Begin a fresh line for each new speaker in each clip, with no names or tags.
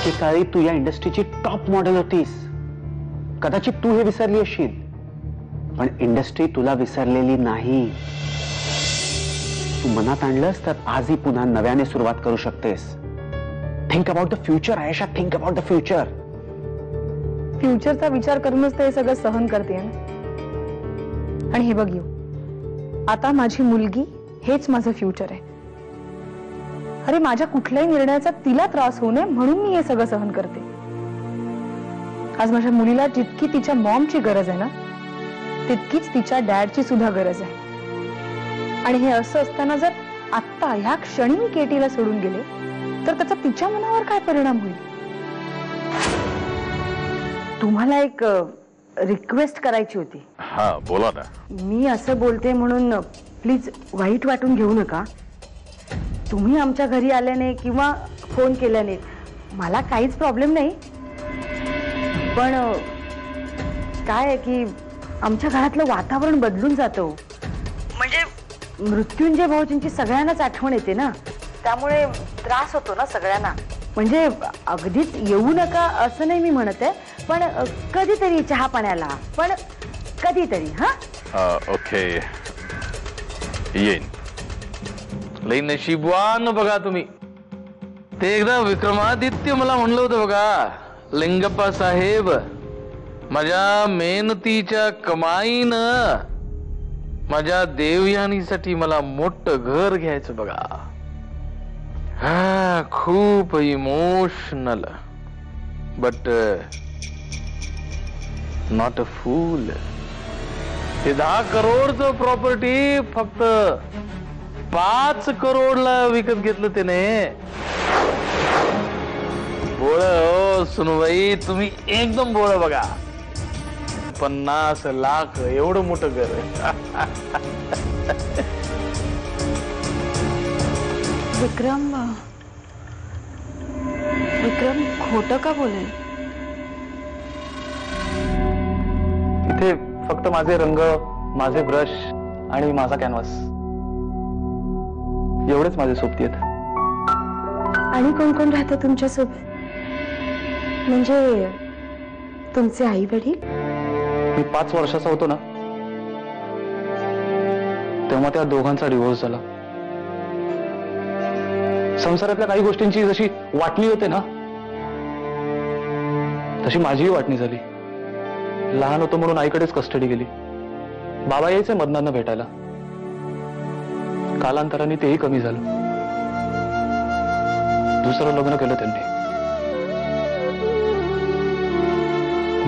एकेकाळी तू या इंडस्ट्रीची top model होतीस. कदाचित तू हे विसरली असशील, पण इंडस्ट्री तुला विसरलेली नाही. तू मनात आणलंस तर आजही पुन्हा नव्याने सुरुवात करू शकतेस. Think about the future Ayesha, think about the future.
फ्युचरचा विचार करूनच ते सगळं सहन करते ना. आणि हे बघ, आता माझी मुलगी हेच माझं फ्युचर आहे. अरे माझ्या कुठल्याही निर्णयाचा तिला त्रास होऊ नये म्हणून मी हे सगळं सहन करते. आज माझ्या मुलीला जितकी तिच्या मॉमची गरज आहे ना, तितकीच तिच्या डॅडची सुद्धा गरज आहे. आणि हे असं असताना जर आत्ता ह्या क्षणी मी केटीला सोडून गेले तर त्याचा तिच्या मनावर काय परिणाम होईल?
तुम्हाला एक रिक्वेस्ट करायची होती.
हा बोला ना.
मी असं बोलते म्हणून प्लीज वाईट वाटून घेऊ नका. तुम्ही आमच्या घरी आल्याने किंवा फोन केल्याने मला काहीच प्रॉब्लेम नाही. पण काय आहे की आमच्या घरातलं वातावरण बदलून जातं. म्हणजे मृत्युंजय भाऊजींची सगळ्यांनाच आठवण येते ना, त्यामुळे त्रास होतो ना सगळ्यांना. म्हणजे अगदीच येऊ नका असं नाही मी म्हणत आहे, पण कधीतरी चहा पाण्याला, पण कधीतरी. हा
ओके, येईन. लई नशीबवान बघा तुम्ही. ते एकदा विक्रमादित्य मला म्हणलं होतं बघा, लिंगप्पा साहेब, माझ्या मेहनतीच्या कमाईनं माझ्या देवयानीसाठी मला मोठं घर घ्यायचं बघा. हा खूप इमोशनल, बट नॉट अ फूल. ते 10 करोडचं प्रॉपर्टी फक्त 5 करोडला विकत घेतलं त्याने. बोळ हो सुनबाई, तुम्ही एकदम बोळ बघा. 50 लाख एवढं मोठं घर.
विक्रम खोटं का बोलेल?
इथे फक्त माझे रंग, माझे ब्रश आणि माझा कॅनव्हास एवढेच माझे सोबती आहेत.
आणि कोण कोण राहतं तुमच्यासोबत? म्हणजे तुमचे आई वडील?
मी 5 वर्षाचा होतो ना तेव्हा त्या दोघांचा डिव्होर्स झाला. संसारातल्या काही गोष्टींची जशी वाटणी होते ना, तशी माझीही वाटणी झाली. लहान होतो म्हणून आईकडेच कस्टडी गेली. बाबा यायचे मदनांना भेटायला. कालांतराने तेही कमी झालं. दुसरं लग्न केलं त्यांनी.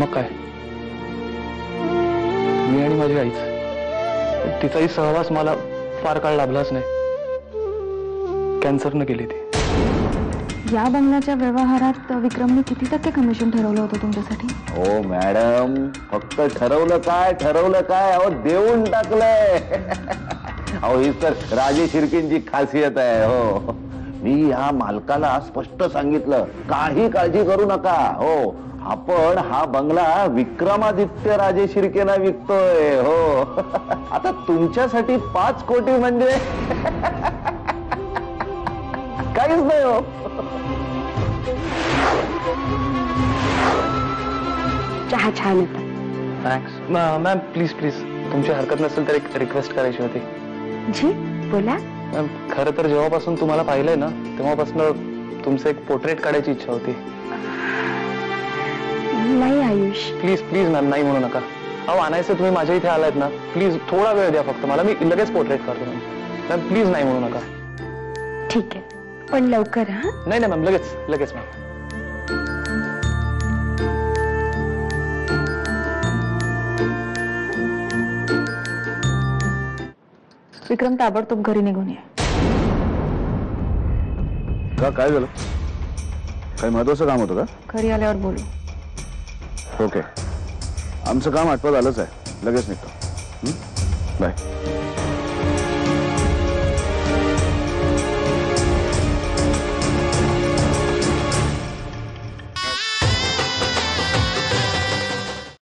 मग काय, मी आणि माझी आईच. तिचाही सहवास मला फार काळ लाभलाच नाही. कॅन्सरनं गेली ती.
या बंगल्याच्या व्यवहारात विक्रमने किती टक्के कमिशन ठरवलं होतं तुमच्यासाठी?
हो मॅडम, फक्त ठरवलं काय, अहो देऊन टाकलंय. अहो हीच तर राजे शिर्केंची खासियत आहे. हो, मी ह्या मालकाला स्पष्ट सांगितलं, काही काळजी करू नका. हो, आपण हा बंगला विक्रमादित्य राजे शिर्केना विकतोय. हो, आता तुमच्यासाठी 5 कोटी म्हणजे काहीच नाही. हो,
चहा छान येतात.
Thanks ma'am. प्लीज तुमची हरकत नसेल तर एक रिक्वेस्ट करायची होती.
जी बोला.
मॅम, खरं तर जेव्हापासून तुम्हाला पाहिलंय ना तेव्हापासून तुमचं एक पोर्ट्रेट काढायची इच्छा होती.
नाही आयुष.
प्लीज मॅम, नाही म्हणू नका. अहो आणायचं तुम्ही माझ्या इथे आलायत ना, प्लीज थोडा वेळ द्या फक्त मला. मी लगेच पोर्ट्रेट करतो मॅम. प्लीज नाही म्हणू नका.
ठीक आहे, पण लवकर. हा
नाही मॅम, लगेच मॅम.
विक्रम, ताबडतोब घरी निघून ये.
का काय झालं? काही महत्वाचं काम होतं का?
घरी आल्यावर बोलू.
ओके, आमचं काम आटपत आलंच आहे. लगेच निघतो. बाय.